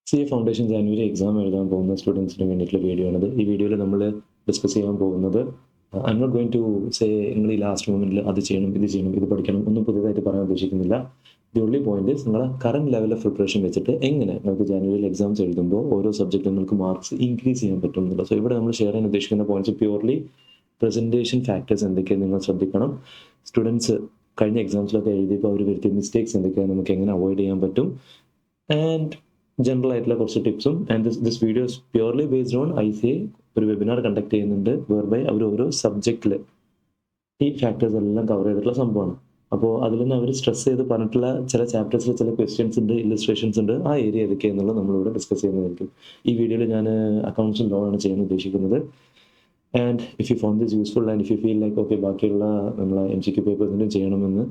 C A foundation January exam എഴുതാൻ പോകുന്ന സ്റ്റുഡൻസിന് വേണ്ടിയിട്ടുള്ള വീഡിയോ ആണിത്. ഈ വീഡിയോയിൽ നമ്മൾ ഡിസ്കസ് ചെയ്യാൻ പോകുന്നത് I am not going to say നിങ്ങൾ ഈ ലാസ്റ്റ് മൊമെന്റിൽ അത് ചെയ്യണം, ഇത് പഠിക്കണം, ഒന്നും പുതിയതായിട്ട് പറയാൻ ഉദ്ദേശിക്കുന്നില്ല. ദി ഓൺലി പോയിന്റ് ഇസ് നിങ്ങളെ കറന്റ് ലെവൽ ഓഫ് പ്രിപ്പറേഷൻ വെച്ചിട്ട് എങ്ങനെ നിങ്ങൾക്ക് ജാനുവരിയിൽ എക്സാംസ് എഴുതുമ്പോൾ ഓരോ സബ്ജക്റ്റിലും നിങ്ങൾക്ക് മാർക്സ് ഇൻക്രീസ് ചെയ്യാൻ പറ്റും എന്നുള്ളത്. സോ ഇവിടെ നമ്മൾ ഷെയർ ചെയ്യാൻ ഉദ്ദേശിക്കുന്ന പോയിന്റ്സ് പ്യൂർലി പ്രസന്റേഷൻ ഫാക്ടേഴ്സ് എന്തൊക്കെയാണ് നിങ്ങൾ ശ്രദ്ധിക്കണം. സ്റ്റുഡൻസ് കഴിഞ്ഞ എക്സാംസിലൊക്കെ എഴുതിയപ്പോൾ അവർ വരുത്തിയ മിസ്റ്റേക്സ് എന്തൊക്കെയാണ്, നമുക്ക് എങ്ങനെ അവോയ്ഡ് ചെയ്യാൻ പറ്റും, ആൻഡ് ജനറൽ ആയിട്ടുള്ള കുറച്ച് ടിപ്സും. And this video is purely based on ICA ഒരു വെബിനാർ കണ്ടക്ട് ചെയ്യുന്നുണ്ട്, വെർബൈ അവർ ഓരോ സബ്ജക്റ്റിൽ ഈ ഫാക്ടേഴ്സ് എല്ലാം കവർ ചെയ്തിട്ടുള്ള സംഭവമാണ്. അപ്പോൾ അതിൽ നിന്ന് അവർ സ്ട്രെസ് ചെയ്ത് പറഞ്ഞിട്ടുള്ള ചില ചാപ്റ്റേഴ്സിൽ ചില ക്വസ്റ്റ്യൻസ് ഉണ്ട്, ഇല്ലസ്ട്രേഷൻസ് ഉണ്ട്. ആ ഏരിയ ഏതൊക്കെയാണെന്നുള്ളത് നമ്മളിവിടെ ഡിസ്കസ് ചെയ്യുന്നതായിരിക്കും. ഈ വീഡിയോയിൽ ഞാൻ അക്കൗണ്ട്സും ലോ ആണ് ചെയ്യാൻ ഉദ്ദേശിക്കുന്നത്. And if you found this useful and if you feel like okay ബാക്കിയുള്ള നമ്മളെ MCQ പേപ്പേഴ്സിനും ചെയ്യണമെന്ന്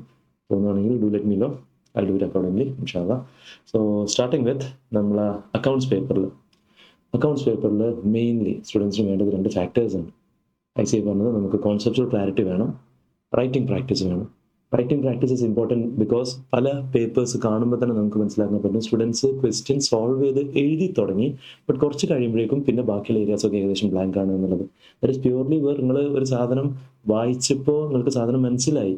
തോന്നുകയാണെങ്കിൽ do let me know, I'll do it accordingly, inshallah. So starting with നമ്മളെ അക്കൗണ്ട്സ് പേപ്പറിൽ മെയിൻലി സ്റ്റുഡൻസിന് വേണ്ടത് 2 ഫാക്ടേഴ്സാണ്. ICA പറഞ്ഞത് നമുക്ക് കോൺസെപ്ച്വൽ ക്ലാരിറ്റി വേണം, റൈറ്റിംഗ് പ്രാക്ടീസ് വേണം. Writing practice is important because പല പേപ്പേഴ്സ് കാണുമ്പോൾ തന്നെ നമുക്ക് മനസ്സിലാക്കാൻ പറ്റും സ്റ്റുഡൻസ് ക്വസ്റ്റ്യൻ സോൾവ് ചെയ്ത് എഴുതി തുടങ്ങി, ബട്ട് കുറച്ച് കഴിയുമ്പോഴേക്കും പിന്നെ ബാക്കിയുള്ള ഏരിയാസൊക്കെ ഏകദേശം ബ്ലാങ്ക് ആണ് എന്നുള്ളത്. ദാറ്റ് ഇസ് പ്യൂർലി വേർ നിങ്ങൾ ഒരു സാധനം വായിച്ചപ്പോൾ നിങ്ങൾക്ക് സാധനം മനസ്സിലായി,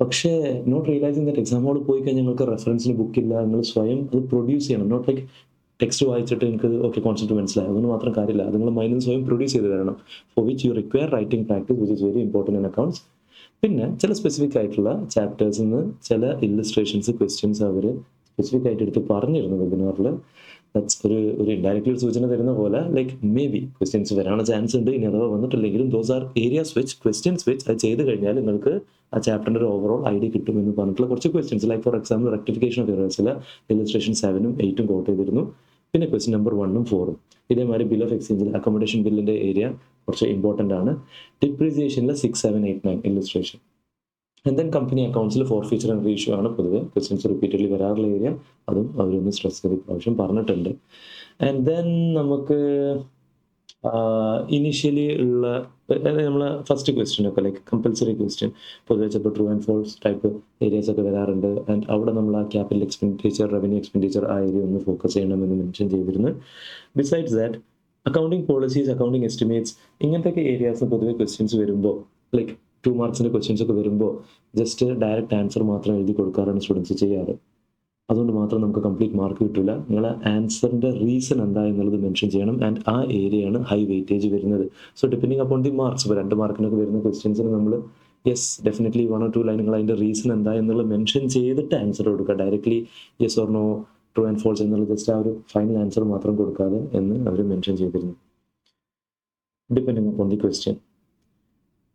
പക്ഷേ നോട്ട് റിയലൈസിങ് ദാറ്റ് എക്സാം ഹോളിൽ പോയി കഴിഞ്ഞാൽ നിങ്ങൾക്ക് റെഫറൻസിന് ബുക്കില്ല, നിങ്ങൾ സ്വയം അത് പ്രൊഡ്യൂസ് ചെയ്യണം. നോട്ട് ലൈക്ക് ടെക്സ്റ്റ് വായിച്ചിട്ട് എനിക്ക് ഓക്കെ കോൺസെപ്റ്റ് മനസ്സിലായി, അതൊന്നും മാത്രം കാര്യമില്ല. അത് നിങ്ങൾ മൈൻഡിൽ സ്വയം പ്രൊഡ്യൂസ് ചെയ്ത് തരണം. For which you require writing practice which is very important in accounts. പിന്നെ ചില സ്പെസിഫിക് ആയിട്ടുള്ള ചാപ്റ്റേഴ്സിൽ നിന്ന് ചില ഇല്ലസ്ട്രേഷൻസ് ക്വസ്റ്റ്യൻസ് അവർ സ്പെസിഫിക് ആയിട്ട് എടുത്ത് പറഞ്ഞിരുന്നു വെബിനാറിൽ. ദാറ്റ്സ് ഒരു ഇൻഡയറക്റ്റ്ലി ഒരു സൂചന തരുന്ന പോലെ ലൈക്ക് മേ ബി ക്വസ്റ്റ്യൻസ് വരാനുള്ള ചാൻസ് ഉണ്ട്. ഇനി അഥവാ വന്നിട്ടില്ലെങ്കിലും those are areas which questions which അത് ചെയ്ത് കഴിഞ്ഞാൽ നിങ്ങൾക്ക് ആ ചാപ്റ്ററിൻ്റെ ഒരു ഓവറോൾ ഐഡിയ കിട്ടുമെന്ന് പറഞ്ഞിട്ടുള്ള കുറച്ച് questions. Like for example rectification of എറേഴ്സിൽ ഇല്ലസ്ട്രേഷൻ 7ഉം 8ഉം കോട്ട് ചെയ്തിരുന്നു. പിന്നെ ക്വസ്റ്റ്യൻ നമ്പർ 1ഉം 4ഉം. ഇതേമാതിരി ബിൽ ഓഫ് എക്സ്ചേഞ്ചിൽ അക്കോമഡേഷൻ ബില്ലിൻ്റെ ഏരിയ കുറച്ച് ഇമ്പോർട്ടൻ്റ് ആണ്. ഡിപ്രീസിയേഷനിൽ 6, 7, 8, 9 ഇല്ലസ്ട്രേഷൻ. ആൻഡ് ദെൻ കമ്പനി അക്കൗണ്ട്സിൽ ഫോർഫീച്ചർ ആൻഡ് റേഷ്യോ ആണ് പൊതുവെ ക്വസ്റ്റ്യൻസ് റിപ്പീറ്റഡ്ലി വരാറുള്ള ഏരിയ. അതും അവരൊന്ന് സ്ട്രെസ് ചെയ്ത് പ്രാവശ്യം പറഞ്ഞിട്ടുണ്ട്. ആൻഡ് ദെൻ നമുക്ക് ഇനിഷ്യലി ഉള്ള നമ്മളെ ഫസ്റ്റ് ക്വസ്റ്റ്യൻ ഒക്കെ ലൈക്ക് കമ്പൽസറി ക്വസ്റ്റ്യൻ പൊതുവെ ചിലപ്പോൾ true and false type areas ഒക്കെ വരാറുണ്ട്. ആൻഡ് അവിടെ നമ്മൾ ആ ക്യാപിറ്റൽ എക്സ്പെൻഡിച്ചർ, റവന്യൂ എക്സ്പെൻഡിച്ചർ ആ ഏരിയ ഒന്ന് ഫോക്കസ് ചെയ്യണമെന്ന് മെൻഷൻ ചെയ്തിരുന്നു. Besides that accounting policies, accounting estimates, ഇങ്ങനത്തെ ഏരിയാസ് പൊതുവെ ക്വസ്റ്റ്യൻസ് വരുമ്പോൾ ലൈക്ക് 2 മാർക്സിൻ്റെ ക്വസ്റ്റ്യൻസ് ഒക്കെ വരുമ്പോൾ ജസ്റ്റ് ഡയറക്റ്റ് ആൻസർ മാത്രം എഴുതി കൊടുക്കാറാണ് സ്റ്റുഡൻസ് ചെയ്യാറ്. അതുകൊണ്ട് മാത്രം നമുക്ക് കംപ്ലീറ്റ് മാർക്ക് കിട്ടില്ല. നിങ്ങൾ ആൻസറിൻ്റെ റീസൺ എന്താ എന്നുള്ളത് മെൻഷൻ ചെയ്യണം. ആൻഡ് ആ ഏരിയയാണ് ഹൈ വെയിറ്റേജ് വരുന്നത്. So depending upon the marks, ഇപ്പോൾ 2 മാർക്കിനൊക്കെ വരുന്ന ക്വസ്റ്റ്യൻസിന് നമ്മൾ യെസ് ഡെഫിനറ്റ്ലി 1 or 2 ലൈൻ നിങ്ങൾ അതിൻ്റെ റീസൺ എന്താ എന്നുള്ളത് മെൻഷൻ ചെയ്തിട്ട് ആൻസർ കൊടുക്കുക. Directly yes or no, true and false എന്നുള്ള ജസ്റ്റ് ആ ഒരു ഫൈനൽ ആൻസർ മാത്രം കൊടുക്കാതെ എന്ന് അവർ മെൻഷൻ ചെയ്തിരുന്നു, ഡിപ്പെൻഡിങ് അപ്പോൺ ദി ക്വസ്റ്റ്യൻ.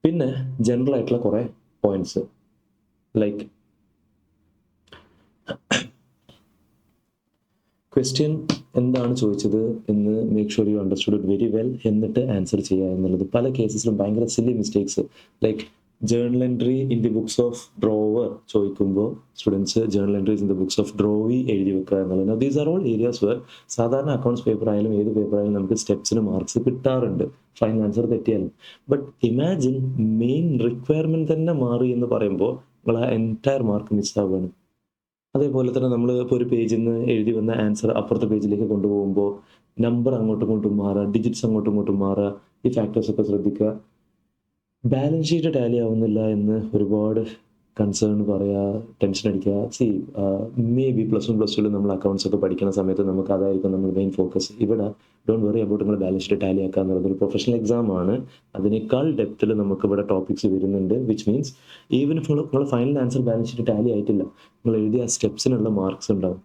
പിന്നെ ജനറൽ ആയിട്ടുള്ള കുറേ പോയിന്റ്സ് ലൈക്ക് ക്വസ്റ്റ്യൻ എന്താണ് ചോദിച്ചത് എന്ന് make sure you understood it very well, എന്നിട്ട് ആൻസർ ചെയ്യുക എന്നുള്ളത്. പല കേസസിലും ഭയങ്കര silly mistakes like journal entry in the books of drawer ചോദിക്കുമ്പോൾ students journal entries in the books of ഡ്രോവി എഴുതി വെക്കുക എന്നുള്ളത്. These are all areas where സാധാരണ അക്കൗണ്ട്സ് പേപ്പർ ആയാലും ഏത് പേപ്പർ ആയാലും നമുക്ക് സ്റ്റെപ്സിന് മാർക്സ് കിട്ടാറുണ്ട് ഫൈനൽ ആൻസർ തെറ്റിയാലും. ബട്ട് ഇമാജിൻ മെയിൻ റിക്വയർമെന്റ് തന്നെ മാറി എന്ന് പറയുമ്പോൾ നിങ്ങൾ ആ എൻറ്റയർ മാർക്ക് മിസ്സാവുകയാണ്. അതേപോലെ തന്നെ നമ്മൾ ഇപ്പോൾ ഒരു പേജിൽ നിന്ന് എഴുതി വന്ന ആൻസർ അപ്പുറത്തെ പേജിലേക്ക് കൊണ്ടുപോകുമ്പോൾ നമ്പർ അങ്ങോട്ടും ഇങ്ങോട്ടും മാറുക, ഡിജിറ്റ്സ് അങ്ങോട്ടും ഇങ്ങോട്ടും മാറുക, ഈ ഫാക്ടേഴ്സ് ഒക്കെ ശ്രദ്ധിക്കുക. ബാലൻസ് ഷീറ്റ് ടാലി ആവുന്നില്ല എന്ന് ഒരുപാട് കൺസേൺ പറയുക, ടെൻഷൻ അടിക്കുക. മേ ബി +1 +2 നമ്മൾ അക്കൗണ്ട്സ് ഒക്കെ പഠിക്കുന്ന സമയത്ത് നമുക്ക് അതായിരിക്കും നമ്മൾ മെയിൻ ഫോക്കസ്. ഇവിടെ ഡോണ്ട് വറി അബൌട്ട് നിങ്ങൾ ബാലൻസ് ഷീറ്റ് ടാലി ആക്കുക എന്നുള്ളത് ഒരു പ്രൊഫഷണൽ എക്സാം ആണ്. അതിനേക്കാൾ ഡെപ്തിൽ നമുക്ക് ഇവിടെ ടോപ്പിക്സ് വരുന്നുണ്ട്. വിച്ച് മീൻസ് ഈവൻ ഇഫ് നിങ്ങൾ final answer balance sheet tally ആയിട്ടില്ല, നിങ്ങൾ എഴുതിയ ആ സ്റ്റെപ്സിനുള്ള മാർക്സ് ഉണ്ടാവും.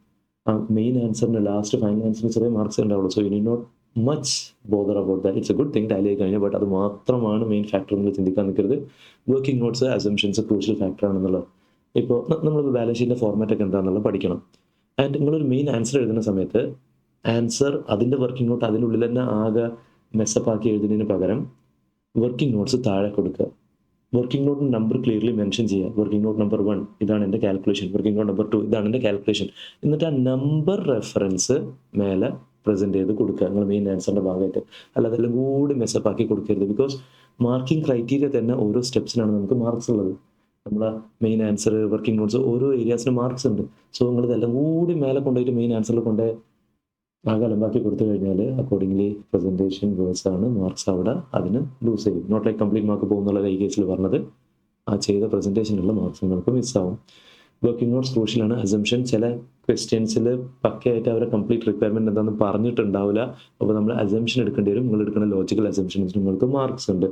ആ മെയിൻ ആൻസറിന് ലാസ്റ്റ് ഫൈനൽ ആൻസറിന് ചെറിയ മാർക്സ് ഉണ്ടാവുള്ളൂ. So you need not much bother about that. It's a good thing tally ആയി കഴിഞ്ഞാൽ, ബട്ട് അത് മാത്രമാണ് മെയിൻ ഫാക്ടർ എന്ന് ചിന്തിക്കാൻ നിൽക്കരുത്. Working notes, assumptions crucial factor ആണെന്നുള്ളത്. ഇപ്പോൾ നമ്മളിപ്പോൾ ബാലൻസ് ഷീറ്റിൻ്റെ ഫോർമാറ്റ് ഒക്കെ എന്താണെന്നുള്ളത് പഠിക്കണം. ആൻഡ് നിങ്ങളൊരു മെയിൻ ആൻസർ എഴുതുന്ന സമയത്ത് ആൻസർ അതിൻ്റെ വർക്കിംഗ് നോട്ട് അതിനുള്ളിൽ തന്നെ ആകെ മെസ്സപ്പാക്കി എഴുതുന്നതിന് പകരം വർക്കിംഗ് നോട്ട്സ് താഴെ കൊടുക്കുക. Working not number clearly mention ചെയ്യുക. വർക്കിംഗ് നോട്ട് നമ്പർ 1 ഇതാണ് എൻ്റെ കാൽക്കുലേഷൻ, വർക്കിംഗ് നോട്ട് നമ്പർ 2 ഇതാണ് എൻ്റെ കാൽക്കുലേഷൻ. എന്നിട്ട് ആ നമ്പർ റെഫറൻസ് മേലെ പ്രസൻറ്റ് ചെയ്ത് കൊടുക്കുക നിങ്ങൾ മെയിൻ ആൻസറിൻ്റെ ഭാഗമായിട്ട്. അല്ലാതെ എല്ലാം കൂടി മെസ്സപ്പാക്കി കൊടുക്കരുത്. ബിക്കോസ് മാർക്കിംഗ് ക്രൈറ്റീരിയ തന്നെ ഓരോ സ്റ്റെപ്സിനാണ് നമുക്ക് മാർക്സ് ഉള്ളത്. നമ്മളെ മെയിൻ ആൻസർ, വർക്കിംഗ് നോട്ട്സ്, ഓരോ ഏരിയാസിന് മാർക്സ് ഉണ്ട്. സോ നിങ്ങൾ ഇതെല്ലാം കൂടി മേലെ കൊണ്ടുപോയിട്ട് മെയിൻ ആൻസറിൽ കൊണ്ടുപോയി ആകെ അലമ്പാക്കി കൊടുത്തു കഴിഞ്ഞാൽ അക്കോർഡിംഗ്ലി പ്രസൻറ്റേഷൻ വേഴ്സ് ആണ് മാർക്സ് അവിടെ അതിന് ലൂസ് ചെയ്യും. നോട്ട് ലൈക്ക് കംപ്ലീറ്റ് മാർക്ക് പോകുന്നുള്ള ഈ കേസിൽ പറഞ്ഞത് ആ ചെയ്ത പ്രസൻറ്റേഷനുള്ള മാർക്സ് നിങ്ങൾക്ക് മിസ്സാവും. വർക്കിംഗ് നോട്ട്സ് ക്രൂഷ്യലാണ്. അസംഷൻ ചില ക്വസ്റ്റ്യൻസിൽ പക്കയായിട്ട് അവരെ കംപ്ലീറ്റ് റിക്വയർമെൻറ്റ് എന്താണെന്ന് പറഞ്ഞിട്ടുണ്ടാവില്ല. അപ്പോൾ നമ്മൾ അസംഷൻ എടുക്കേണ്ടി വരും. നിങ്ങൾ എടുക്കുന്ന ലോജിക്കൽ അസംഷൻസ് നിങ്ങൾക്ക് മാർക്സ് ഉണ്ട്.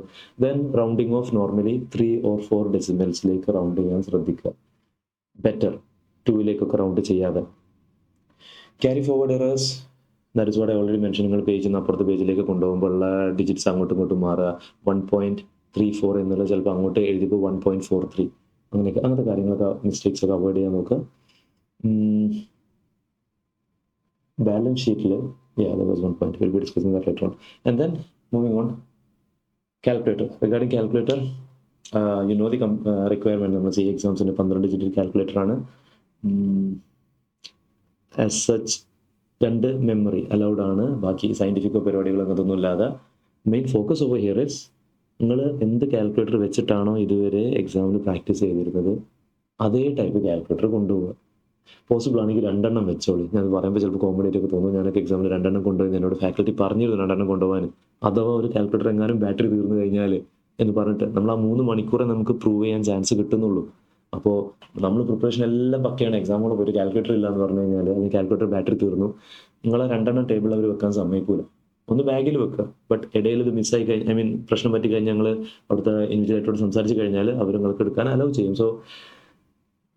Then rounding off normally 3 or 4 ഡെസിമൽസിലേക്ക് റൗണ്ട് ചെയ്യാൻ ശ്രദ്ധിക്കുക. ബെറ്റർ 2ലേക്കൊക്കെ റൗണ്ട് ചെയ്യാതെ. Carry forward errors, that is what I already mention. നിങ്ങൾ പേജിൽ നിന്ന് അപ്പുറത്തെ പേജിലേക്ക് കൊണ്ടുപോകുമ്പോഴുള്ള ഡിജിറ്റ്സ് അങ്ങോട്ടും ഇങ്ങോട്ടും മാറുക. 1.34 എന്നുള്ള ചിലപ്പോൾ അങ്ങോട്ട് എഴുതിയപ്പോൾ 1.43 അങ്ങനത്തെ കാര്യങ്ങളൊക്കെ മിസ്റ്റേക്സ് ഒക്കെ അവോയ്ഡ് ചെയ്യാൻ നോക്കുക. ബാലൻസ് ഷീറ്റിൽ that was one point. We'll be discussing that later on. And then moving on, calculator. Regarding calculator, you know the requirement. നമ്മൾ CA എക്സാംസിന് 12 ഡിജിറ്റ് കാൽക്കുലേറ്റർ ആണ്. ആസ് സച്ച് 2 മെമ്മറി അലൗഡ് ആണ്. ബാക്കി സയൻറ്റിഫിക്കോ പരിപാടികളോ അങ്ങനത്തൊന്നും ഇല്ലാതെ main focus over here is നിങ്ങൾ എന്ത് calculator വെച്ചിട്ടാണോ ഇതുവരെ എക്സാമിന് പ്രാക്ടീസ് ചെയ്തിരുന്നത് അതേ ടൈപ്പ് കാൽക്കുലേറ്റർ കൊണ്ടുപോവുക. പോസിബിൾ ആണെങ്കിൽ 2 എണ്ണം വെച്ചോളി. ഞാൻ പറയുമ്പോൾ ചിലപ്പോൾ കോമഡി ഒക്കെ തോന്നും. ഞാനൊക്കെ എക്സാമിൽ 2 എണ്ണം കൊണ്ടുപോയി എന്നോട് ഫാക്കൽറ്റി പറഞ്ഞിരുന്നു 2 എണ്ണം കൊണ്ടുപോകാൻ. അഥവാ ഒരു കാൽക്കുലേറ്റർ എങ്ങാനും ബാറ്ററി തീർന്നു കഴിഞ്ഞാൽ എന്ന് പറഞ്ഞിട്ട് നമ്മൾ ആ 3 മണിക്കൂറെ നമുക്ക് പ്രൂവ് ചെയ്യാൻ ചാൻസ് കിട്ടുന്നുള്ളൂ. അപ്പോൾ നമ്മൾ പ്രിപ്പറേഷൻ എല്ലാം പക്കയാണ്. എക്സാമുകൾ ഒരു കാൽക്കുലേറ്റർ ഇല്ല എന്ന് പറഞ്ഞു കഴിഞ്ഞാൽ അല്ലെങ്കിൽ കാൽക്കുലേറ്റർ ബാറ്ററി തീർന്നു, നിങ്ങളെ 2 എണ്ണം ടേബിൾ അവർ വെക്കാൻ സമ്മതിക്കൂല. ഒന്ന് ബാഗിൽ വെക്കുക. ബട്ട് ഇടയിൽ ഇത് മിസ്സായി കഴിഞ്ഞാൽ പ്രശ്നം പറ്റി കഴിഞ്ഞാൽ ഞങ്ങൾ അവിടുത്തെ ഇൻവിജിലേറ്ററോട് സംസാരിച്ച് കഴിഞ്ഞാൽ അവർ നിങ്ങൾക്ക് എടുക്കാൻ അലൗ ചെയ്യും. സോ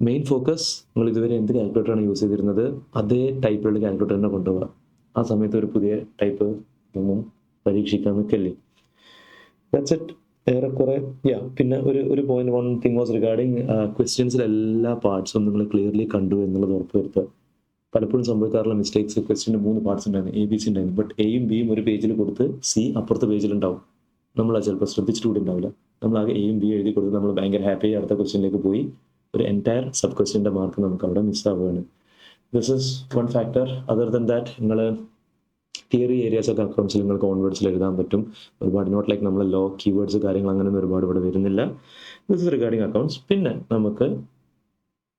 മെയിൻ ഫോക്കസ് നിങ്ങൾ ഇതുവരെ എന്ത് കാൽക്കുലേറ്ററാണ് യൂസ് ചെയ്തിരുന്നത് അതേ ടൈപ്പിലുള്ള കാൽക്കുലേറ്റർ തന്നെ കൊണ്ടുപോകുക. ആ സമയത്ത് ഒരു പുതിയ ടൈപ്പ് ഒന്നും പരീക്ഷിക്കാൻ നിൽക്കല്ലേ. That's it. ഏറെക്കുറെ പിന്നെ ഒരു point, one thing was regarding ക്വസ്റ്റ്യൻസിലെ എല്ലാ പാർട്സും നിങ്ങൾ ക്ലിയർലി കണ്ടു എന്നുള്ളത് ഉറപ്പുവരുത്തുക. പലപ്പോഴും സംഭവിക്കാറുള്ള മിസ്റ്റേക്സ്, ക്വസ്റ്റ്യൻ്റെ 3 പാർട്സ് ഉണ്ടായിരുന്നു, ABC ഉണ്ടായിരുന്നു. ബട്ട് എയും ബിയും ഒരു പേജിൽ കൊടുത്ത് C അപ്പുറത്തെ പേജിലുണ്ടാവും. നമ്മൾ അത് ചിലപ്പോൾ ശ്രദ്ധിച്ചിട്ട് കൂടി ഉണ്ടാവില്ല. നമ്മൾ ആകെ എയും ബിയും എഴുതി കൊടുത്ത് നമ്മൾ ഭയങ്കര ഹാപ്പി അടുത്ത ക്വസ്റ്റ്യനിലേക്ക് പോയി ഒരു എൻറ്റയർ സബ് ക്വസ്റ്റ്യൻ്റെ മാർക്ക് നമുക്ക് അവിടെ മിസ്സാവുകയാണ്. This is one factor. Other than that നിങ്ങൾ തിയറി ഏരിയാസ് ഒക്കെ അക്കൗണ്ട്സിൽ നിങ്ങൾക്ക് ഓൺവേർഡ്സിൽ എഴുതാൻ പറ്റും. ഒരുപാട് നോട്ട് ലൈക്ക് നമ്മൾ ലോ കീവേഡ്സ് കാര്യങ്ങൾ അങ്ങനെയൊന്നും ഒരുപാട് ഇവിടെ വരുന്നില്ല. This is regarding accounts. പിന്നെ നമുക്ക്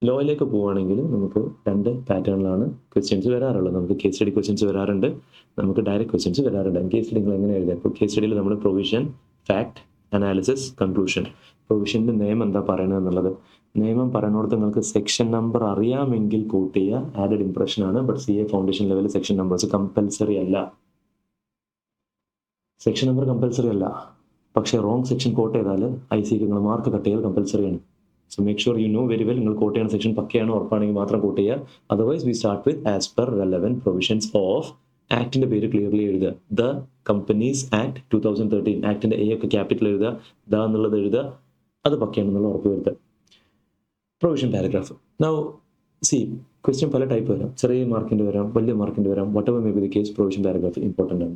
ലോയിലേക്ക് പോവുകയാണെങ്കിൽ നമുക്ക് 2 പാറ്റേണിലാണ് ക്വസ്റ്റ്യൻസ് വരാറുള്ളത്. നമുക്ക് കേസ് സ്റ്റഡി ക്വസ്റ്റ്യൻസ് വരാറുണ്ട്, നമുക്ക് ഡയറക്റ്റ് ക്വസ്റ്റ്യൻസ് വരാറുണ്ട്. കേസ് സ്റ്റഡി നിങ്ങൾ എങ്ങനെ എഴുതുക? ഇപ്പോൾ കേസ് സ്റ്റഡിയിൽ നമ്മൾ പ്രൊവിഷൻ, ഫാക്ട്, അനാലിസിസ്, കൺക്ലൂഷൻ. പ്രൊവിഷൻ്റെ നിയമം എന്താ പറയണത് എന്നുള്ളത് നിയമം പറയുന്നിടത്ത് നിങ്ങൾക്ക് സെക്ഷൻ നമ്പർ അറിയാമെങ്കിൽ കൂട്ട് ചെയ്യുക, ആഡഡ് ഇംപ്രഷൻ ആണ്. ബട്ട് CA ഫൗണ്ടേഷൻ ലെവലിൽ സെക്ഷൻ നമ്പേഴ്സ് കമ്പൽസറി അല്ല. സെക്ഷൻ നമ്പർ കമ്പൽസറി അല്ല, പക്ഷേ റോങ് സെക്ഷൻ കോട്ട് ചെയ്താൽ ICക്ക് നിങ്ങൾ മാർക്ക് കട്ട് ചെയ്യൽ കമ്പൽസറി ആണ്. So make sure you know very well നിങ്ങൾ കോട്ട് ചെയ്യുന്ന സെക്ഷൻ പക്കയാണ് ഉറപ്പാണെങ്കിൽ മാത്രം കോട്ട് ചെയ്യുക. Otherwise we start with as per relevant provisions of ആക്ടിന്റെ പേര് ക്ലിയർലി എഴുതുക. The companies act 2013. ആക്ടിന്റെ A ഒക്കെ ക്യാപിറ്റൽ എഴുതുക, ദ എന്നുള്ളത് എഴുതുക, അത് പക്കയാണെന്നുള്ള ഉറപ്പ് വരുത്തുക. Provision paragraph. Now C question പല ടൈപ്പ് വരാം. ചെറിയ മാർക്കിൻ്റെ വരാം, വലിയ മാർക്കിൻ്റെ വരാം. Whatever may be the case, provision paragraph important ആണ്.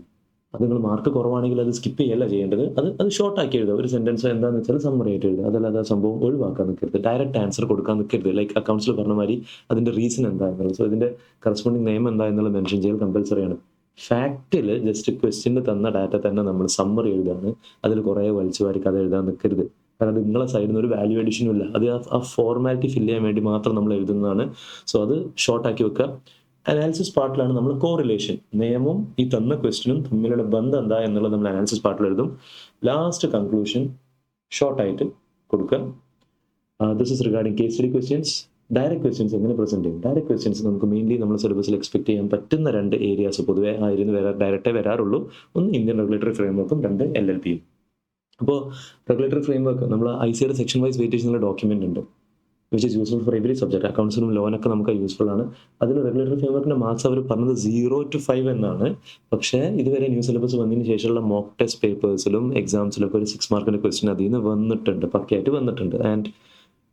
അത് നിങ്ങൾ മാർക്ക് കുറവാണെങ്കിൽ അത് സ്കിപ്പ് ചെയ്യല്ല ചെയ്യേണ്ടത്. അത് ഷോർട്ട് ആക്കി എഴുതുക. ഒരു സെൻറ്റൻസ് എന്താണെന്ന് വെച്ചാൽ സമ്മറി ആയിട്ട് എഴുതുക. അതല്ലാതെ സംഭവം ഒഴിവാക്കാൻ നിൽക്കരുത്. ഡയറക്റ്റ് ആൻസർ കൊടുക്കാൻ നിൽക്കരുത്. ലൈക്ക് അക്കൗണ്ട്സിൽ പറഞ്ഞ മാതിരി അതിൻ്റെ റീസൺ എന്താ എന്നുള്ളത്, സോ ഇതിൻ്റെ കറസ്പോണ്ടിങ് നിയമം എന്താ എന്നുള്ളത് മെൻഷൻ ചെയ്യൽ കമ്പൽസറി ആണ്. ഫാക്റ്റിൽ ജസ്റ്റ് ക്വസ്റ്റ്യന് തന്ന ഡാറ്റ തന്നെ നമ്മൾ സമ്മറി എഴുതാണ്. അതിൽ കുറേ വലിച്ചു വാരി കഥ എഴുതാൻ നിൽക്കരുത്. കാരണം അത് നിങ്ങളെ സൈഡിൽ നിന്ന് ഒരു വാല്യൂ അഡീഷനും ഇല്ല. അത് ആ ഫോർമാലിറ്റി ഫില്ല് ചെയ്യാൻ വേണ്ടി മാത്രം നമ്മൾ എഴുതുന്നതാണ്. സോ അത് ഷോർട്ടാക്കി വെക്കുക. അനാലിസിസ് പാർട്ടിലാണ് നമ്മൾ കോറിലേഷൻ, നിയമവും ഈ തന്ന ക്വസ്റ്റ്യനും തമ്മിലുള്ള ബന്ധം എന്താ എന്നുള്ളത് നമ്മൾ അനാലിസിസ് പാർട്ടിൽ എഴുതും. ലാസ്റ്റ് കൺക്ലൂഷൻ ഷോർട്ടായിട്ട് കൊടുക്കുക. This is regarding case study questions. Direct questions എങ്ങനെ പ്രസന്റ് ചെയ്യും? ഡയറക്റ്റ് ക്വസ്റ്റ്യൻസ് നമുക്ക് മെയിൻലി നമ്മൾ സിലബസിൽ എക്സ്പെക്ട് ചെയ്യാൻ പറ്റുന്ന 2 ഏരിയാസ് പൊതുവെ ഡയറക്റ്റേ വരാറുള്ളൂ. ഒന്ന് ഇന്ത്യൻ റെഗുലേറ്ററി ഫ്രെയിംവർക്കും, 2 LLPയും. അപ്പോൾ റെഗുലേറ്ററി ഫ്രെയിംവർക്ക് നമ്മൾ ICയുടെ സെക്ഷൻ വൈസ് വെയിറ്റേജ് എന്നുള്ള ഡോക്യുമെന്റ് ഉണ്ട്, which is useful for every subject. അക്കൗണ്ട്സിനും ലോനൊക്കെ നമുക്ക് യൂസ്ഫുൾ ആണ്. അതിൽ റെഗുലേറ്ററി ഫ്രെയിംവർക്കിന്റെ മാർക്സ് അവർ പറഞ്ഞത് 0 to 5 എന്നാണ്. പക്ഷേ ഇതുവരെ ന്യൂ സിലബസ് വന്നതിന് ശേഷമുള്ള മോക്ക് ടെസ്റ്റ് പേപ്പേഴ്സിലും എക്സാംസിലൊക്കെ ഒരു 6 മാർക്കിന്റെ ക്വസ്റ്റ്യൻ അതിൽ നിന്ന് വന്നിട്ടുണ്ട്, പക്കയായിട്ട് വന്നിട്ടുണ്ട്. ആൻഡ്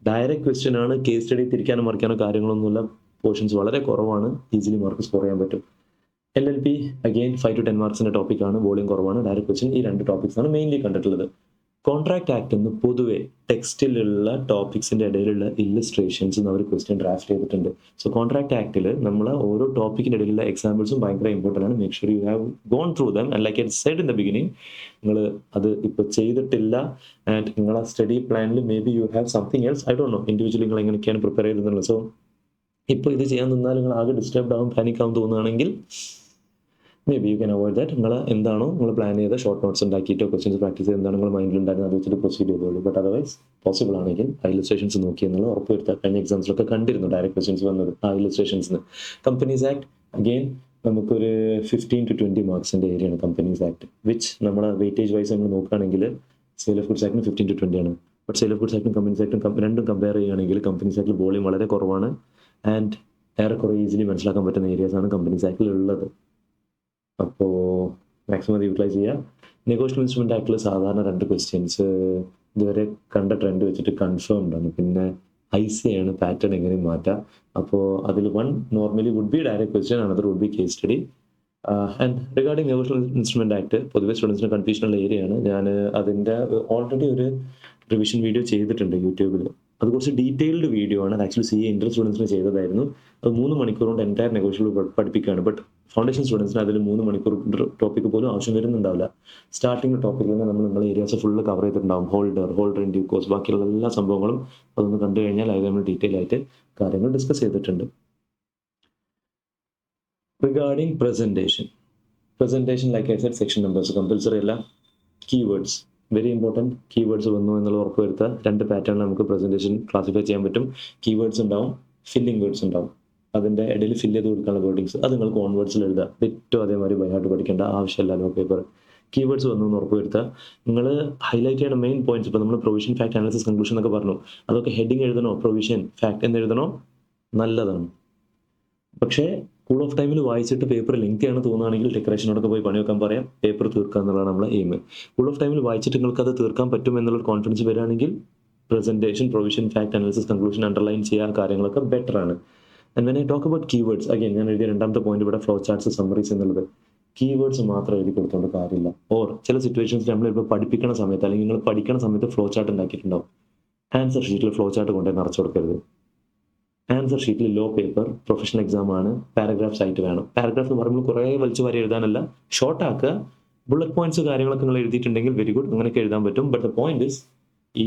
ഡയറക്റ്റ് ക്വസ്റ്റ്യൻ ആണ്. കേസ് സ്റ്റഡി തിരിക്കാനോ മറിക്കാനോ കാര്യങ്ങളൊന്നുമില്ല. പോർഷൻസ് വളരെ കുറവാണ്, ഈസിലി മാർക്ക് സ്കോർ ചെയ്യാൻ പറ്റും. LLP അഗെയിൻ 5 to 10 മാർക്സിന്റെ ടോപ്പിക്കാണ്, വോളിയം കുറവാണ്. ഡയറക്റ്റ് ക്വസ്റ്റ്യൻ ഈ 2 ടോപ്പിക്സ് ആണ് മെയിൻലി കണ്ടിട്ടുള്ളത്. കോൺട്രാക്ട് ആക്ട് എന്ന് പൊതുവെ ടെക്സ്റ്റിലുള്ള ടോപ്പിക്സിന്റെ ഇടയിലുള്ള ഇല്ലസ്ട്രേഷൻസ് അവർ ക്വസ്റ്റ്യൻ ഡ്രാഫ്റ്റ് ചെയ്തിട്ടുണ്ട്. സോ കോൺട്രാക്ട് ആക്ടിൽ നമ്മൾ ഓരോ ടോപ്പിക്കിന്റെ ഇടയിലുള്ള എക്സാമ്പിൾസും ഭയങ്കര ഇമ്പോർട്ടൻ്റ് ആണ്. Make sure you have gone through them. And like I said in the beginning, നിങ്ങൾ അത് ഇപ്പോൾ ചെയ്തിട്ടില്ല ആൻഡ് നിങ്ങളെ സ്റ്റഡി പ്ലാനിൽ may be you have something else. I don't know individually നിങ്ങൾ എങ്ങനെയൊക്കെയാണ് പ്രിപ്പയർ ചെയ്തിട്ടുള്ളത്. സോ ഇപ്പോൾ ഇത് ചെയ്യാൻ നിന്നാൽ നിങ്ങൾ ആകെ ഡിസ്റ്റർബ്ഡ് ആവും, പാനിക് ആവും തോന്നുകയാണെങ്കിൽ may be you can avoid that. നിങ്ങൾ എന്താണോ നിങ്ങൾ പ്ലാൻ ചെയ്ത ഷോർട്ട് നോട്ട്സ് ഉണ്ടാക്കിയിട്ടോ ക്വസ്റ്റ്യൻസ് പ്രാക്ടീസ് ചെയ്ത് എന്താണ് നിങ്ങൾ മൈൻഡിൽ ഉണ്ടായിരുന്നത് അത് വെച്ചിട്ട് പ്രൊസീഡ് ചെയ്തോളൂ. ബട്ട് അതർവൈസ് പോസിബിൾ ആണെങ്കിൽ ആ ഇലസ്ട്രേഷൻസ് നോക്കി എന്നുള്ള ഉറപ്പ് വരുത്തുക. കഴിഞ്ഞ എക്സാംസിലൊക്കെ കണ്ടിരുന്നു ഡയറക്റ്റ് ക്വസ്റ്റ്യൻസ് വന്നത് ആ ഇലസ്ട്രേഷൻസിന്. കമ്പനീസ് ആക്ട് അഗെയിൻ നമുക്കൊരു 15 to 20 മാർക്സിൻ്റെ ഏരിയയാണ് കമ്പനീസ് ആക്ട്, വിച്ച് നമ്മൾ വെയിറ്റേജ് വൈസ് നമ്മൾ നോക്കുകയാണെങ്കിൽ സെയിൽ ഓഫ് ഗുഡ്സ് ആക്ടിന് 15 to 20 ആണ്. ബട്ട് സെയിൽ ഓഫ് ഗുഡ്സ് ആക്ടും കമ്പനീസ് ആക്ടും രണ്ടും കമ്പയർ ചെയ്യുകയാണെങ്കിൽ കമ്പനീസ് ആക്ടിൽ വോളിയം വളരെ കുറവാണ് ആൻഡ് ഏറെക്കുറെ ഈസിലി മനസ്സിലാക്കാൻ പറ്റുന്ന ഏരിയാസാണ് കമ്പനീസ് ആക്ടിൽ ഉള്ളത്. അപ്പോൾ മാക്സിമം അത് യൂട്ടിലൈസ് ചെയ്യുക. നെഗോഷ്യബിൾ ഇൻസ്ട്രുമെൻ്റ് ആക്ടിൽ സാധാരണ 2 ക്വസ്റ്റ്യൻസ് ഇതുവരെ കണ്ട ട്രെൻഡ് വെച്ചിട്ട് കൺഫേംഡ് ആണ്. പിന്നെ IC ആണ് പാറ്റേൺ എങ്ങനെ മാറ്റാം. അപ്പോൾ അതിൽ one normally would be direct question, another would be case study. And regarding negotiable instrument act പൊതുവെ സ്റ്റുഡൻസിന് കൺഫ്യൂഷനുള്ള ഏരിയയാണ്. ഞാൻ അതിൻ്റെ ഓൾറെഡി ഒരു റിവിഷൻ വീഡിയോ ചെയ്തിട്ടുണ്ട് യൂട്യൂബിൽ. അത് കുറച്ച് ഡീറ്റെയിൽഡ് വീഡിയോ ആണ്. അത് ആക്ച്വലി CA ഇൻ്റർ സ്റ്റുഡൻസിന് ചെയ്തതായിരുന്നു. അത് 3 മണിക്കൂർ കൊണ്ട് എൻറ്റയർ നെഗോഷ്യബിൾ പഠിപ്പിക്കുകയാണ്. ബട്ട് ഫൗണ്ടേഷൻ സ്റ്റുഡൻസിന് അതിൽ 3 മണിക്കൂർ ടോപ്പിക്ക് പോലും ആവശ്യം വരുന്നുണ്ടാവില്ല. സ്റ്റാർട്ടിംഗ് ടോപ്പിക്കിൽ തന്നെ നമ്മൾ ഏരിയാസ് ഫുള്ള് കവർ ചെയ്തിട്ടുണ്ടാവും. ഹോൾഡർ ഇൻ ഡ്യൂ കോഴ്സ് ബാക്കിയുള്ള എല്ലാ സംഭവങ്ങളും അതൊന്ന് കണ്ടു കഴിഞ്ഞാൽ അതിൽ നമ്മൾ ഡീറ്റെയിൽ ആയിട്ട് കാര്യങ്ങൾ ഡിസ്കസ് ചെയ്തിട്ടുണ്ട്. Regarding presentation like I said section numbers compulsory അല്ല. Keywords very important. കീവേഡ്സ് വന്നു എന്നുള്ള ഉറപ്പ് വരുത്തുക. 2 പാറ്റേണിൽ നമുക്ക് പ്രസൻറ്റേഷൻ ക്ലാസിഫൈ ചെയ്യാൻ പറ്റും. കീവേഡ്സ് ഉണ്ടാവും, ഫില്ലിംഗ് വേർഡ്സ് ഉണ്ടാവും. അതിൻ്റെ ഇടയിൽ ഫില്ല് ചെയ്ത് കൊടുക്കാനുള്ള വേർഡിങ്സ് അത് നിങ്ങൾ കോൺവേർഡ്സിൽ എഴുതുക. ഏറ്റവും അതേമാതിരി ബൈഹാർട്ട് പഠിക്കേണ്ട ആവശ്യമില്ല ലോ പേപ്പർ. കീവേഡ്സ് വന്നു എന്ന് ഉറപ്പ് വരുത്തുക. നിങ്ങൾ ഹൈലൈറ്റ് ചെയ്യേണ്ട മെയിൻ പോയിന്റ്സ് ഇപ്പോൾ നമ്മൾ പ്രൊവിഷൻ, ഫാക്ട്, അനാലിസിസ്, കൺക്ലൂഷൻ എന്നൊക്കെ പറഞ്ഞു. അതൊക്കെ ഹെഡിങ് എഴുതണോ, പ്രൊവിഷൻ, ഫാക്ട് എന്ന് എഴുതണോ, നല്ലതാണ്. പക്ഷേ കൂൾ ഓഫ് ടൈമിൽ വായിച്ചിട്ട് പേപ്പർ ലെങ്തിയാണ് തോന്നുകയാണെങ്കിൽ ഡെക്കറേഷനോടൊക്കെ പോയി പണി വെക്കാൻ പറയാം. പേപ്പർ തീർക്കുക എന്നുള്ളതാണ് നമ്മളെ എയിം. കൂൾ ഓഫ് ടൈമിൽ വായിച്ചിട്ട് നിങ്ങൾക്ക് അത് തീർക്കാൻ പറ്റും എന്നുള്ള കോൺഫിഡൻസ് വരികയാണെങ്കിൽ presentation, provision, fact, analysis, conclusion underline ചെയ്യുക കാര്യങ്ങളൊക്കെ ബെറ്റർ ആണ്. And when I talk about keywords again ഞാൻ എഴുതിയ 2ാമത്തെ പോയിന്റ് ഇവിടെ ഫ്ലോ ചാർട്ട്സ്, സമ്മറീസ് എന്നുള്ളത്. കീവേഡ്സ് മാത്രം എഴുതി കൊടുത്തുകൊണ്ട് കാര്യമില്ല. ഓർ ചില സിറ്റുവേഷൻസിൽ നമ്മളിപ്പോൾ പഠിപ്പിക്കുന്ന സമയത്ത് അല്ലെങ്കിൽ നിങ്ങൾ പഠിക്കുന്ന സമയത്ത് ഫ്ലോ ചാർട്ട് ഉണ്ടാക്കിയിട്ടുണ്ടാവും. ആൻസർ ഷീറ്റിൽ ഫ്ലോ ചാർട്ട് കൊണ്ടുപോയി നിറച്ചു കൊടുക്കരുത്. ആൻസർ ഷീറ്റിൽ ലോ പേപ്പർ, പ്രൊഫഷണൽ എക്സാം ആണ്, പാരഗ്രാഫ്സ് ആയിട്ട് വേണം. പാരഗ്രാഫ് എന്ന് പറയുമ്പോൾ കുറേ വലിച്ചു വാരി എഴുതാനല്ല, ഷോർട്ട് ആക്കുക. ബുള്ളറ്റ് പോയിന്റ്സ് കാര്യങ്ങളൊക്കെ നിങ്ങൾ എഴുതിയിട്ടുണ്ടെങ്കിൽ വെരി ഗുഡ്, അങ്ങനെയൊക്കെ എഴുതാൻ പറ്റും. ബട്ട് ദ പോയിന്റ് ഇസ് ഈ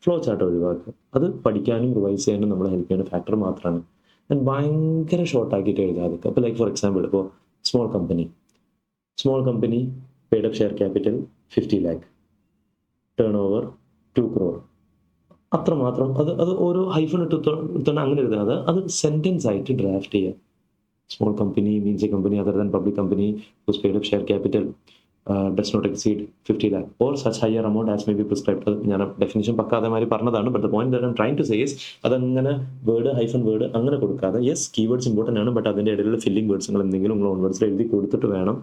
ഫ്ലോ ചാർട്ട് ഒഴിവാക്കുക. അത് പഠിക്കാനും റിവൈസ് ചെയ്യാനും നമ്മളെ ഹെൽപ്പ് ചെയ്യുന്ന ഫാക്ടർ മാത്രമാണ്. ആൻഡ് ഭയങ്കര ഷോർട്ടാക്കിയിട്ട് എഴുതാതൊക്കെ. അപ്പോൾ ലൈക്ക് ഫോർ എക്സാമ്പിൾ ഇപ്പോൾ small company paid up share capital 50 lakh, turn over 2 crore. അത്രമാത്രം. അത് ഓരോ ഹൈഫൺ ഇട്ടുകൊണ്ട് അങ്ങനെ എഴുതാതെ അത് സെൻറ്റൻസ് ആയിട്ട് ഡ്രാഫ്റ്റ് ചെയ്യുക. Small company means a company other than public company whose paid up share capital does not exceed 50 lakh or such higher amount as may be prescribed. ഞാൻ definition പക്ക അതേമാതിരി പറഞ്ഞതാണ്. But the point that I am trying to say is അതങ്ങനെ word hyphen word അങ്ങനെ കൊടുക്കാതെ, yes keywords important ആണ്, but അതിൻ്റെ ഇടയിലുള്ള ഫില്ലിംഗ് വേർഡ്സ് നിങ്ങൾ എന്തെങ്കിലും നിങ്ങൾ ഓൺ വേർഡ്സിൽ എഴുതി കൊടുത്തിട്ട് വേണം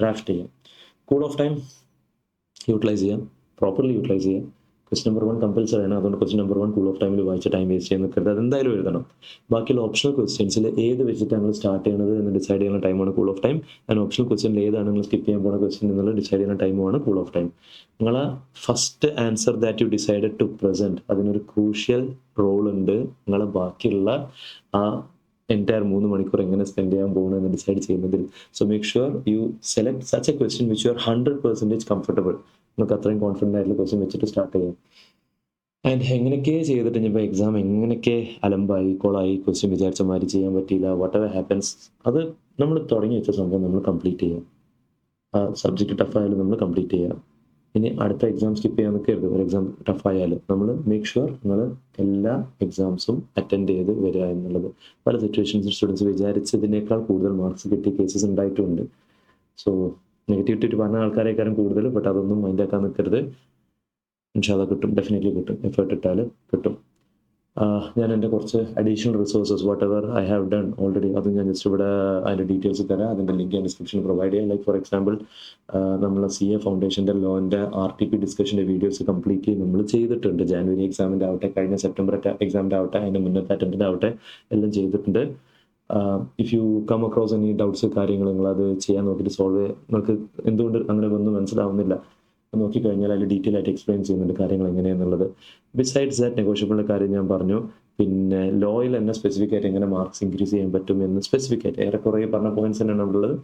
ഡ്രാഫ്റ്റ് ചെയ്യാൻ. കൂൾ ഓഫ് ടൈം യൂട്ടിലൈസ് ചെയ്യാം, പ്രോപ്പർലി യൂട്ടിലൈസ് ചെയ്യാം. ക്വസ്റ്റ്യൻ നമ്പർ 1 കമ്പൽസറി ആണ്. അതുകൊണ്ട് ക്വസ്റ്റ്യൻ നമ്പർ 1 കൂൾ ഓഫ് ടൈമിൽ വായിച്ച ടൈം വേസ്റ്റ് ചെയ്യാൻ നിൽക്കരുത്. അതെന്തായാലും എഴുതണം. ബാക്കിയുള്ള ഓപ്ഷണൽ ക്വസ്റ്റ്യൻസിൽ ഏത് വെച്ചിട്ട് നിങ്ങൾ സ്റ്റാർട്ട് ചെയ്യണത് എന്ന് ഡിസൈഡ് ചെയ്യുന്ന ടൈമാണ് cool off time. And optional ക്വസ്റ്റ്യനിൽ ഏതാണ് നിങ്ങൾ സ്കിപ്പ് ചെയ്യാൻ പോകുന്ന ക്വസ്റ്റ്യൻ എന്നുള്ള ഡിസൈഡ് ചെയ്യുന്ന ടൈമാണ് കൂൾ ഓഫ് ടൈം. നിങ്ങളെ first answer that you decided to present അതിനൊരു ക്രൂഷ്യൽ റോൾ ഉണ്ട് നിങ്ങളെ ബാക്കിയുള്ള ആ എൻറ്റയർ 3 മണിക്കൂർ എങ്ങനെ സ്പെൻഡ് ചെയ്യാൻ പോകുന്നതെന്ന് ഡിസൈഡ് ചെയ്യുന്നതിൽ. So make sure you select such A question which you are 100% comfortable. നിങ്ങൾക്ക് അത്രയും കോൺഫിഡൻ്റ് ആയിട്ടുള്ള ക്വസ്റ്റ്യൻ വെച്ചിട്ട് സ്റ്റാർട്ട് ചെയ്യാം. ആൻഡ് എങ്ങനെയൊക്കെ ചെയ്തിട്ട് ഇപ്പോൾ എക്സാം എങ്ങനെയൊക്കെ അലമ്പായി കോളായി ക്വസ്റ്റ്യൻ വിചാരിച്ച മാതിരി ചെയ്യാൻ പറ്റിയില്ല, വാട്ട് എവർ ഹാപ്പൻസ്, അത് നമ്മൾ തുടങ്ങി വെച്ച സംഭവം നമ്മൾ കംപ്ലീറ്റ് ചെയ്യുക. ആ സബ്ജക്റ്റ് ടഫായാലും നമ്മൾ കംപ്ലീറ്റ് ചെയ്യുക. ഇനി അടുത്ത എക്സാം സ്കിപ്പ് ചെയ്യാൻ നിൽക്കരുത്. ഒരു എക്സാം ടഫായാലും നമ്മൾ മേക്ക് ഷുവർ നിങ്ങൾ എല്ലാ എക്സാംസും അറ്റൻഡ് ചെയ്ത് വരിക എന്നുള്ളത്. പല സിറ്റുവേഷൻസിൽ സ്റ്റുഡൻസ് വിചാരിച്ചതിനേക്കാൾ കൂടുതൽ മാർക്സ് കിട്ടിയ കേസസ് ഉണ്ടായിട്ടുണ്ട്. സോ നെഗറ്റിവിറ്റി പറഞ്ഞ ആൾക്കാരെക്കാരും കൂടുതൽ, ബട്ട് അതൊന്നും മൈൻഡ് ആക്കാൻ നിൽക്കരുത്. ഇൻഷാല്ലാ കിട്ടും, ഡെഫിനറ്റ്ലി കിട്ടും. എഫേർട്ട് ഇട്ടാൽ കിട്ടും. ഞാൻ എൻ്റെ കുറച്ച് additional resources what ever I have done already അത് ഞാൻ ജസ്റ്റ് ഇവിടെ അതിൻ്റെ ഡീറ്റെയിൽസ് തരാം. അതിൻ്റെ ലിങ്ക് ഞാൻ ഡിസ്ക്രിപ്ഷനിൽ പ്രൊവൈഡ് ചെയ്യാം. ലൈക്ക് ഫോർ എക്സാമ്പിൾ നമ്മളെ CA ഫൗണ്ടേഷൻ്റെ ലോൻ്റെ RTP ഡിസ്കഷൻ്റെ വീഡിയോസ് കംപ്ലീറ്റ്ലി നമ്മൾ ചെയ്തിട്ടുണ്ട്. ജാനുവരി എക്സാമിൻ്റെ ആവട്ടെ, കഴിഞ്ഞ സെപ്റ്റംബർ എക്സാമിൻ്റെ ആവട്ടെ, അതിൻ്റെ മുന്നത്തെ അറ്റൻഡിൻ്റെ ആവട്ടെ, എല്ലാം ചെയ്തിട്ടുണ്ട്. If you come across any doubts കാര്യങ്ങൾ നിങ്ങളത് ചെയ്യാൻ നോക്കിയിട്ട് നിങ്ങൾക്ക് എന്തുകൊണ്ട് അങ്ങനെ ഒന്നും മനസ്സിലാവുന്നില്ല നോക്കിക്കഴിഞ്ഞാൽ അതിൽ ഡീറ്റെയിൽ ആയിട്ട് എക്സ്പ്ലെയിൻ ചെയ്യുന്നുണ്ട് കാര്യങ്ങൾ എങ്ങനെയാണെന്നുള്ളത്. ബിസൈഡ്സ് ദാറ്റ് നെഗോഷ്യബിളിൻ്റെ കാര്യം ഞാൻ പറഞ്ഞു. പിന്നെ ലോയിൽ തന്നെ സ്പെസിഫിക് ആയിട്ട് എങ്ങനെ മാർക്സ് ഇൻക്രീസ് ചെയ്യാൻ പറ്റും എന്ന് സ്പെസിഫിക് ആയിട്ട് ഏറെക്കുറെ പറഞ്ഞ പോയിന്റ്സ് തന്നെയാണ് ഉള്ളത്.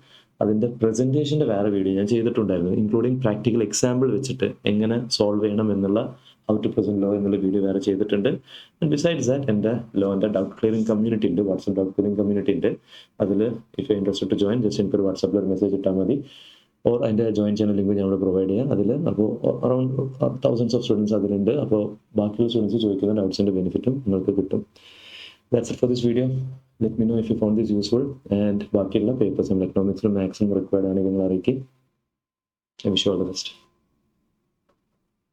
അതിൻ്റെ പ്രസൻറ്റേഷൻ്റെ വേറെ വീഡിയോ ഞാൻ ചെയ്തിട്ടുണ്ടായിരുന്നു, ഇൻക്ലൂഡിങ് പ്രാക്ടിക്കൽ എക്സാമ്പിൾ വെച്ചിട്ട് എങ്ങനെ സോൾവ് ചെയ്യണം എന്നുള്ള ഹൗ ടു പ്രസന്റ് ലോ എന്നുള്ള വീഡിയോ വേറെ ചെയ്തിട്ടുണ്ട്. ആൻഡ് ബിസൈഡ്സ് ദാറ്റ് എൻ്റെ ലോൻ്റെ ഡൗട്ട് ക്ലിയറിംഗ് കമ്മ്യൂണിറ്റി ഉണ്ട്, വാട്സപ്പ് ഡൗട്ട് ക്ലിയറിംഗ് കമ്മ്യൂണിറ്റി ഉണ്ട്. അതിൽ if you interested to join just എനിക്കൊരു വാട്സപ്പിൽ ഒരു മെസ്സേജ് ഇട്ടാൽ മതി. ഓർ അതിൻ്റെ ജോയിൻ ചെയ്യുന്ന ലിങ്ക് ഞങ്ങൾ പ്രൊവൈഡ് ചെയ്യാം. അതിൽ അപ്പോൾ അറൗണ്ട് തൗസൻഡ്സ് ഓഫ് സ്റ്റുഡൻസ് അതിലുണ്ട്. അപ്പോൾ ബാക്കിയുള്ള സ്റ്റുഡൻസ് ചോദിക്കുന്ന ഡൗട്ട്സിൻ്റെ ബെനിഫിറ്റും നിങ്ങൾക്ക് കിട്ടും. That's it for this video. Let me know if you found this useful. And ബാക്കിയുള്ള പേപ്പേഴ്സും എക്കണോമിക്സിലും മാത്സിലും റിക്വയർഡ് ആണെങ്കിൽ നിങ്ങൾ അറിയിക്കും. I wish you all the best.